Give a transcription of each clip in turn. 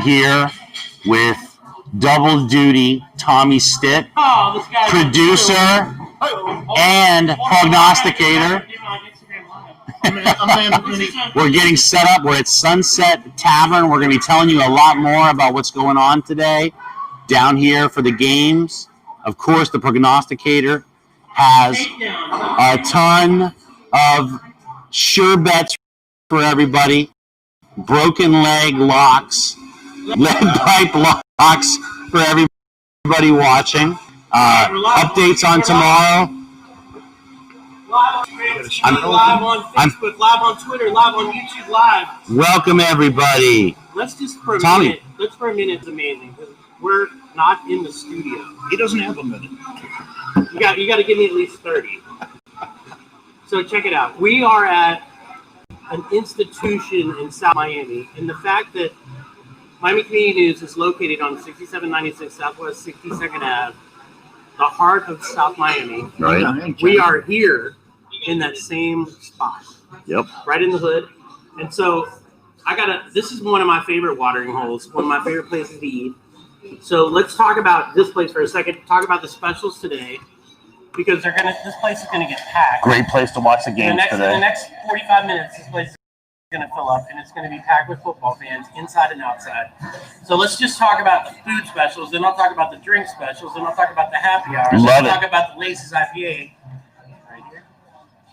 here with double duty Tommy Stitt, producer and prognosticator. We're getting set up. We're at Sunset Tavern. We're going to be telling you a lot more about what's going on today down here for the games. Of course, the prognosticator has a ton of sure bets for everybody. Broken leg locks, lead pipe locks for everybody watching. Updates on tomorrow. Live on Facebook, live on Twitter, live on YouTube Live. Welcome everybody. Let's just for a minute. Let's for a minute. It's amazing. We're not in the studio. He doesn't have a minute. You got to give me at least 30. So check it out. We are at an institution in South Miami, and the fact that Miami Community News is located on 6796 Southwest 62nd Ave, the heart of South Miami. Right. We are here in that same spot. Yep. Right in the hood. And so this is one of my favorite watering holes, one of my favorite places to eat. So let's talk about this place for a second. Talk about the specials today, because this place is gonna get packed. Great place to watch the games today. In the next 45 minutes, this place is gonna fill up, and it's gonna be packed with football fans inside and outside. So let's just talk about the food specials, then I'll talk about the drink specials, then I'll talk about the happy hours. I'll talk about the Laces IPA right here.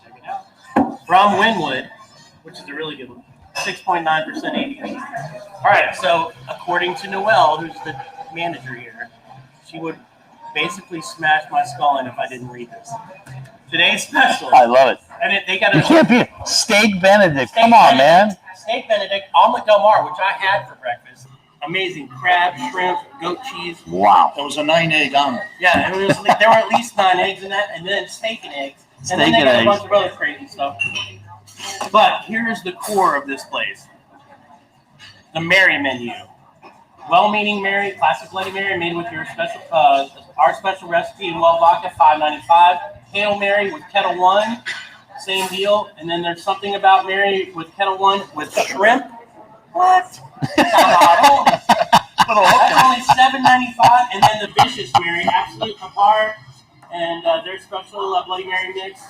Check it out. From Wynwood, which is a really good one. 6.9% ABV. All right, so according to Noelle, who's the manager here, she would basically smash my skull in if I didn't read this. Today's special. I love it. And they got You can't be Steak Benedict. Come on, man. Steak Benedict, omelet del mar, which I had for breakfast. Amazing. Crab, shrimp, goat cheese. Wow. That was a 9-egg omelet. Yeah, there were at least 9 eggs in that, and then steak and eggs. And then they got a bunch of other crazy stuff. But here's the core of this place. The Mary menu. Well-meaning Mary, classic Bloody Mary, made with your special, our special recipe in well vodka, $5.95. Hail Mary with Kettle One, same deal. And then there's something about Mary with Kettle One with shrimp. What? That's only $7.95. And then the Vicious Mary, Absolute Kapar, and their special Bloody Mary mix,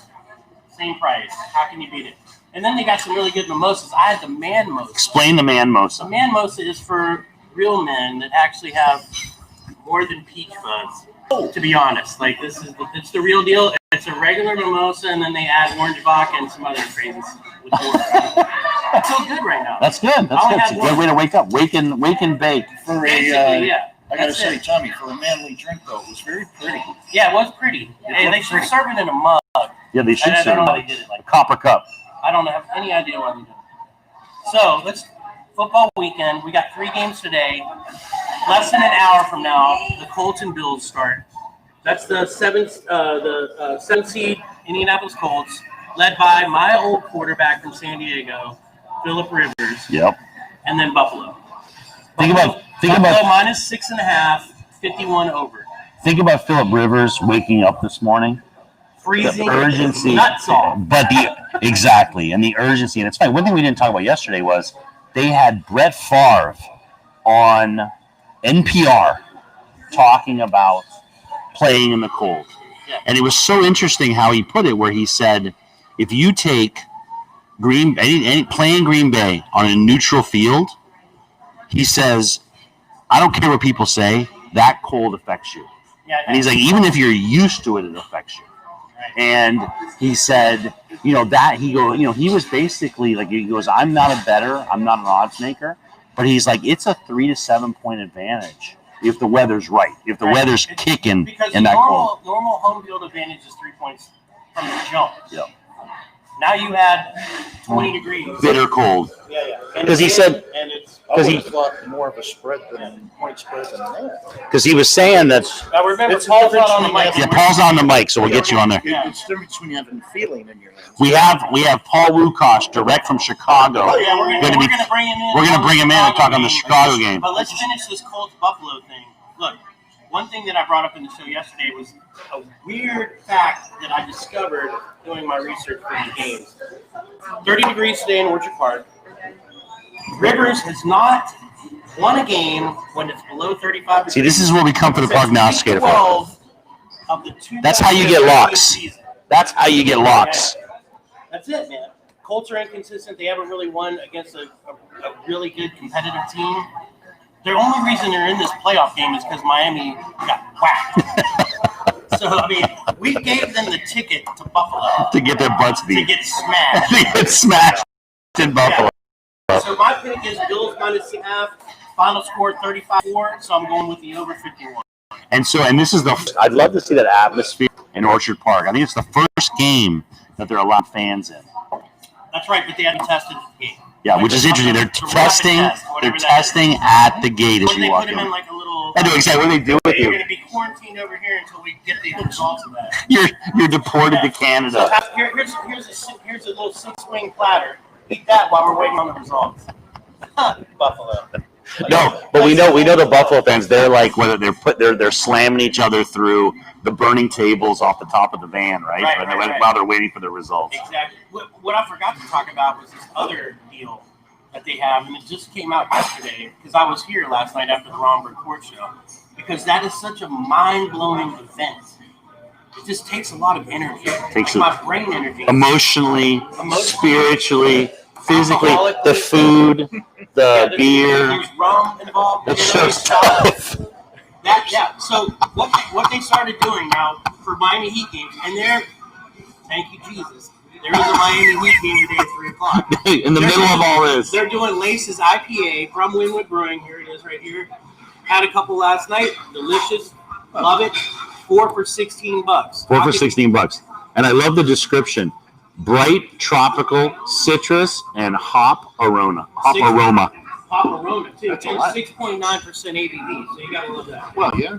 same price. How can you beat it? And then they got some really good mimosas. I had the Man Mosa. Explain the Man Mosa. The Man Mosa is for real men that actually have more than peach fuzz. To be honest, like it's the real deal. It's a regular mimosa, and then they add orange vodka and some other crazies with water. It's so good right now. That's good. That's good. It's a good way to wake up. Wake and bake. For yeah. I gotta say, Tommy, for a manly drink though, it was very pretty. Yeah, it was pretty. They should serve it in a mug. Yeah, they should serve it. I don't know why they did it like a copper cup. I don't have any idea why they did it. So football weekend. We got 3 games today. Less than an hour from now, the Colts and Bills start. That's the seventh seed Indianapolis Colts, led by my old quarterback from San Diego, Phillip Rivers. Yep. And then Buffalo. Think about minus 6.5, 51 over. Think about Phillip Rivers waking up this morning. Freezing. The urgency. Nuts off. But exactly, and the urgency. And it's funny. One thing we didn't talk about yesterday was they had Brett Favre on NPR talking about playing in the cold. Yeah. And it was so interesting how he put it, where he said, if you take playing Green Bay on a neutral field, he says, I don't care what people say, that cold affects you. Yeah, and he's like, even if you're used to it, it affects you. Right. And he said, he was basically like, he goes, I'm not a bettor, I'm not an odds maker, but he's like, it's a 3 to 7 point advantage if the weather's right, if the weather's kicking in that cold. Normal home field advantage is 3 points from the jump. Yeah. Now you had 20 degrees. Bitter cold. Yeah. Because he said, and it's thought more of a spread than point spread than that. Because he was saying that. Remember, Paul's not on the mic. Yeah, Paul's on the mic, so we'll get you on there. It's the difference between having a feeling in your hands. We have Paul Wukosh direct from Chicago. Oh, yeah, we're going to bring him in. We're going to bring him in and talk on the Chicago game. But let's finish this Colts Buffalo thing. Look, one thing that I brought up in the show yesterday was a weird fact that I discovered doing my research for the games. 30 degrees today in Orchard Park. Rivers has not won a game when it's below 35. See, this is where we come for the prognosticator. 12 of the That's how you get locks. That's how you get locks. That's it, man. Colts are inconsistent. They haven't really won against a really good competitive team. The only reason they're in this playoff game is because Miami got whacked. So, I mean, we gave them the ticket to Buffalo. To get their butts beat. To get smashed. To get smashed in Buffalo. Yeah. So my pick is Bills -2.5. Final score 35-4. So I'm going with the over 51. And this is I'd love to see that atmosphere in Orchard Park. I think it's the first game that they're allowed fans in. That's right, but they haven't tested the game. Yeah, which is interesting. They're testing. They're testing at the gate as you walk in. They put them in like a little. I know exactly what they do with you. You're going to be quarantined over here until we get the results of that. You're deported to Canada. So here's a little 6-wing platter. Eat that while we're waiting on the results. Buffalo. No, but we know the Buffalo fans. They're like whether they're slamming each other through the burning tables off the top of the van, right? While they're waiting for the results. Exactly. What I forgot to talk about was this other deal that they have, and it just came out yesterday because I was here last night after the Romberg Court Show. Because that is such a mind-blowing event. It just takes a lot of energy. Takes my brain energy. Emotionally, spiritually, physically, the food, the beer. There's rum involved. It's so tough. So what they started doing now for Miami Heat games, and thank you Jesus, there is a Miami Heat game today at 3 o'clock. In the middle of all this. They're doing Laces IPA from Winwood Brewing. Here it is right here. Had a couple last night. Delicious. Love it. 4 for $16. 4 for $16. And I love the description. Bright, tropical, citrus, and hop aroma. Hop aroma, too. It's 6.9% ABV, so you got to love that. Well, yeah.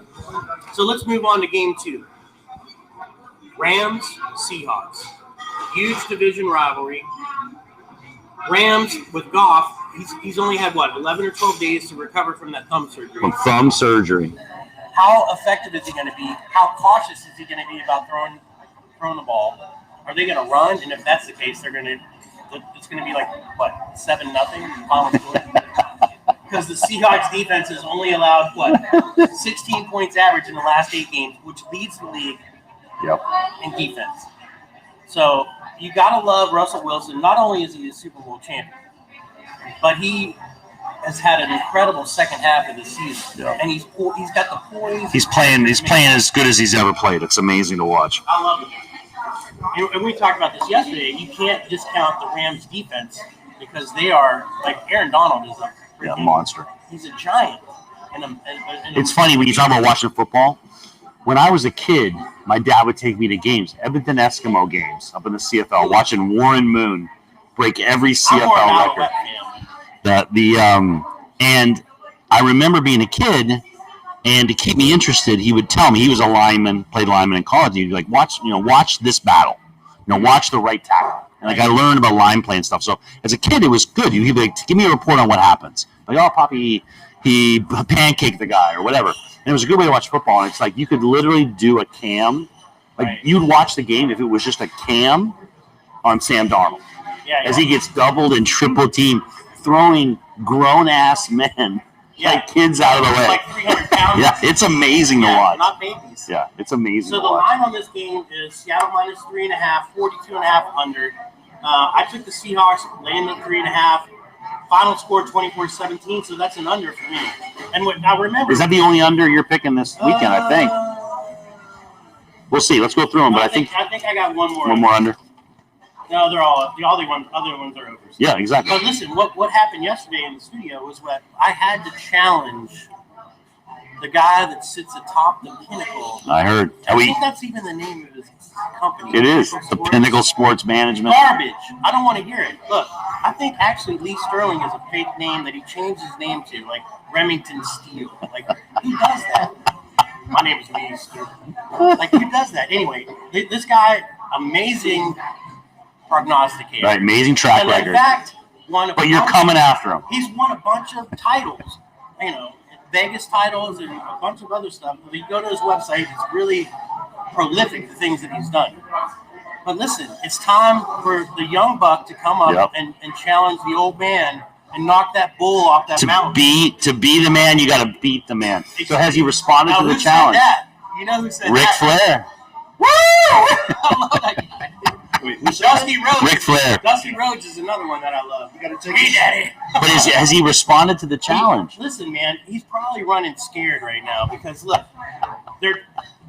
So let's move on to game 2. Rams, Seahawks. Huge division rivalry. Rams with Goff. He's only had, 11 or 12 days to recover from that thumb surgery. From thumb surgery. How effective is he going to be? How cautious is he going to be about throwing the ball? Are they going to run? And if that's the case, it's going to be like, 7-0 final score? Because the Seahawks defense has only allowed, 16 points average in the last 8 games, which leads the league in defense. So you got to love Russell Wilson. Not only is he a Super Bowl champion, but he has had an incredible second half of the season, and he's got the poise. He's playing as good as he's ever played. It's amazing to watch. I love it. And we talked about this yesterday. You can't discount the Rams' defense because they are like Aaron Donald is a monster. He's a giant. It's funny when you talk about watching football. When I was a kid, my dad would take me to games, Edmonton Eskimo games up in the CFL, watching Warren Moon break every CFL record. And I remember being a kid, and to keep me interested, he would tell me he was a lineman, played lineman in college. He'd be like, watch this battle, watch the right tackle. And I learned about line play and stuff. So as a kid, it was good. He'd be like, give me a report on what happens. Like, oh, Poppy, he pancaked the guy or whatever. And it was a good way to watch football. And it's like you could literally do a cam. Like you'd watch the game if it was just a cam on Sam Darnold. As he gets doubled and triple teamed, throwing grown-ass men like kids out of the way. Like 300 pounds. Yeah, it's amazing to watch. Not babies. Yeah, it's amazing to watch. So the line on this game is Seattle -3.5, 42.5 under. I took the Seahawks, laying the 3.5. Final score 24-17, so that's an under for me. And now remember, is that the only under you're picking this weekend? I think. We'll see. Let's go through them. But I think I got one more. One more under. No, they're all the other ones are over. So. Yeah, exactly. But listen, what happened yesterday in the studio was what I had to challenge the guy that sits atop the Pinnacle. I heard. I think that's even the name of his company. It is the Pinnacle Sports Management. Garbage. I don't want to hear it. Look, I think actually Lee Sterling is a fake name that he changed his name to, like Remington Steele. Like who does that? My name is Lee Sterling. Like who does that? Anyway, this guy, amazing prognosticator. Right, amazing track record. In fact, but you're coming after him. He's won a bunch of titles, Vegas titles and a bunch of other stuff. If you go to his website, it's really prolific, the things that he's done. But listen, it's time for the young buck to come up and challenge the old man and knock that bull off that mountain. To be the man, you got to beat the man. So has he responded to the challenge? Said that? You know who said Ric that? Flair. Woo! I love that guy. Wait, Dusty Rhodes. Ric Flair. Dusty Rhodes is another one that I love. You got to take Me, Daddy. But has he responded to the challenge? Listen, man, he's probably running scared right now because look, they're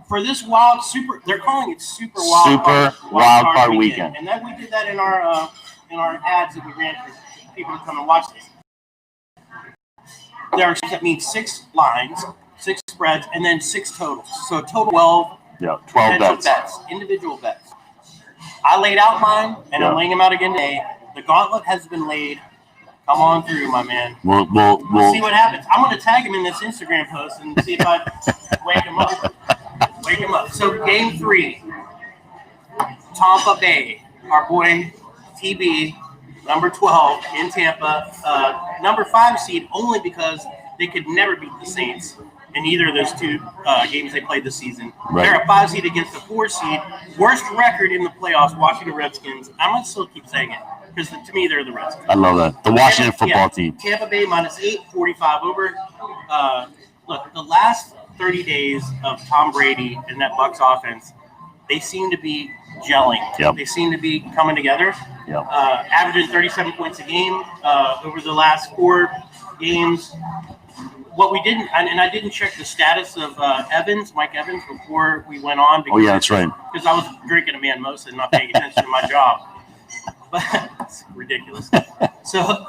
for this wild super. They're calling it super wild card weekend. And then we did that in our ads that we ran for people to come and watch this. That means 6 lines, 6 spreads, and then 6 totals. So total 12. Yeah, 12 bets. Individual bets. I laid out mine, and I'm laying them out again today. The gauntlet has been laid. Come on through, my man. We'll see what happens. I'm going to tag him in this Instagram post and see if I wake him up. Wake him up. So game 3, Tampa Bay, our boy TB, number 12 in Tampa, number 5 seed only because they could never beat the Saints in either of those 2 games they played this season. Right. They're a 5 seed against a 4 seed. Worst record in the playoffs, Washington Redskins. I'm going to still keep saying it because to me, they're the Redskins. I love that. The Washington football team. Tampa Bay -8, 45 over. Look, the last 30 days of Tom Brady and that Bucs offense, they seem to be gelling. Yep. They seem to be coming together. Yep. Averaging 37 points a game over the last 4 games. What we didn't, and I didn't check the status of Mike Evans, before we went on. Oh, yeah, that's right. Because I was drinking a mimosa and not paying attention to my job. But it's ridiculous. So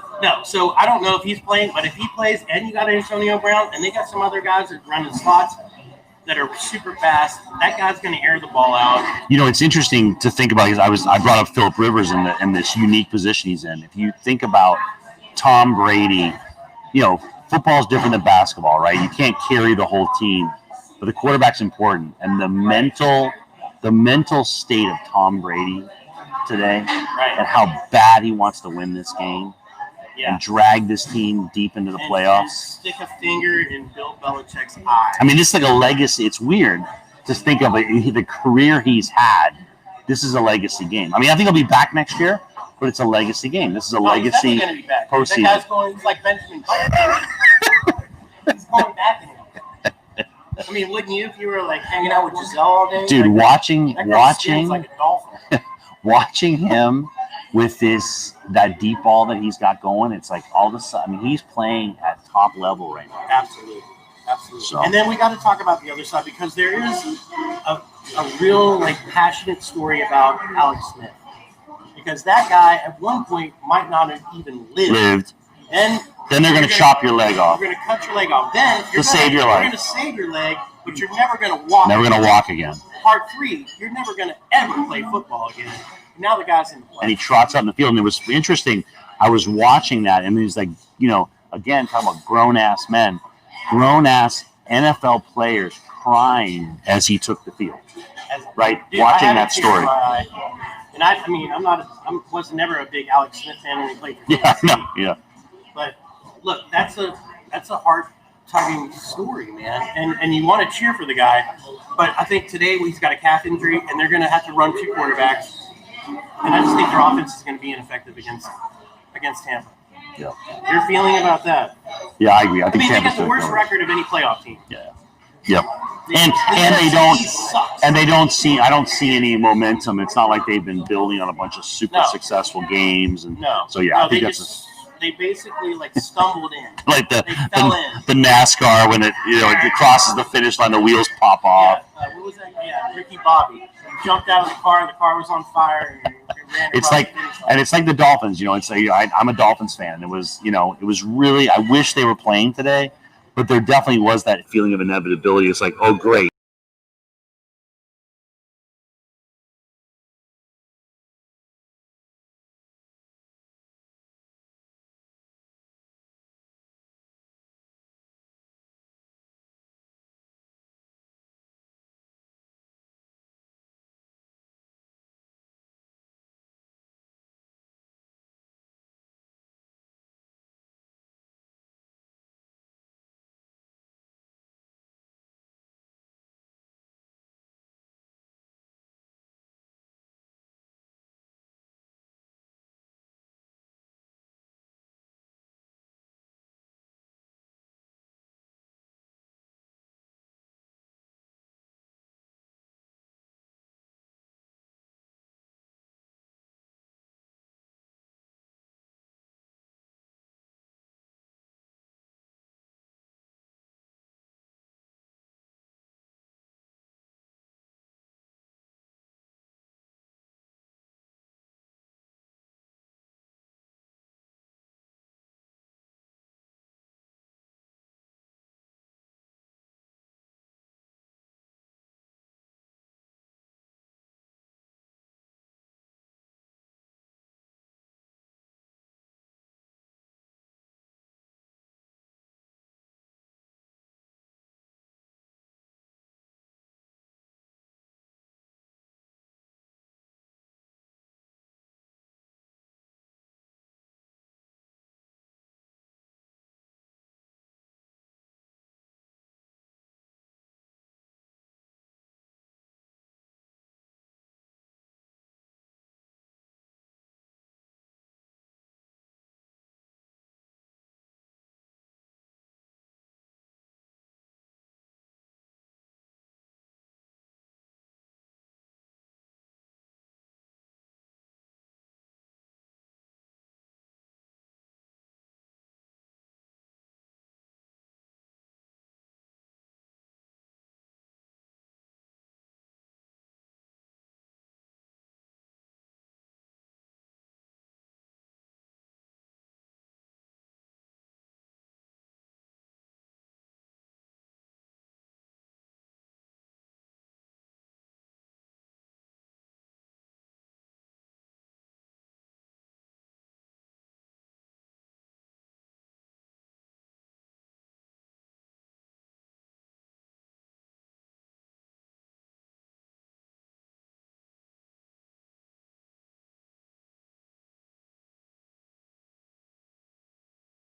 I don't know if he's playing, but if he plays and you got Antonio Brown and they got some other guys that run in slots that are super fast, that guy's going to air the ball out. You know, it's interesting to think about because I brought up Phillip Rivers in this unique position he's in. If you think about Tom Brady, you know, football is different than basketball, right? You can't carry the whole team, but the quarterback's important. And the mental state of Tom Brady today, Right. and how bad he wants to win this game, and drag this team deep into the playoffs. And stick a finger in Bill Belichick's eye. I mean, this is like a legacy. It's weird to think of it, the career he's had. This is a legacy game. I mean, I think he'll be back next year, but it's a legacy game. This is a legacy he's definitely gonna be back. postseason. That guy's going. He's like Benjamin Button. He's going back in him. I mean, wouldn't you if you were like hanging out with Giselle all day? Dude, like, watching like a dolphin. watching him with that deep ball that he's got going, it's like all of a sudden, I mean, he's playing at top level right now. Absolutely. So. And then we got to talk about the other side because there is a real passionate story about Alex Smith. Because that guy at one point might not have even lived. Then they're going to chop your leg off. You're going to cut your leg off. Then you're save your life. life. You're going to save your leg, but you're never going to walk. Never going to walk again. Part 3, you're never going to ever play football again. Now the guy's in the play. And he trots out in the field. And it was interesting. I was watching that, and he's like, you know, again, talking about grown-ass men, grown-ass NFL players crying as he took the field. Right? Dude, watching that story. And I mean, I was never a big Alex Smith fan when he played for Yeah. But look, that's a heart-tugging story, man. And you want to cheer for the guy. But I think today he's got a calf injury, and they're going to have to run 2 quarterbacks. And I just think their offense is going to be ineffective against Tampa. Yeah. Your feeling about that? Yeah, I agree. I think they Tampa's got the worst record of any playoff team. Yeah. Yep. And they don't see. I don't see any momentum. It's not like they've been building on a bunch of super successful games. And so I think they basically stumbled in. Like the in. NASCAR when it crosses the finish line, the wheels pop off. What was that? Yeah, Ricky Bobby. He jumped out of the car was on fire. And ran it's like the Dolphins. You know, it's like I'm a Dolphins fan. It was really. I wish they were playing today, but there definitely was that feeling of inevitability. It's like, oh great.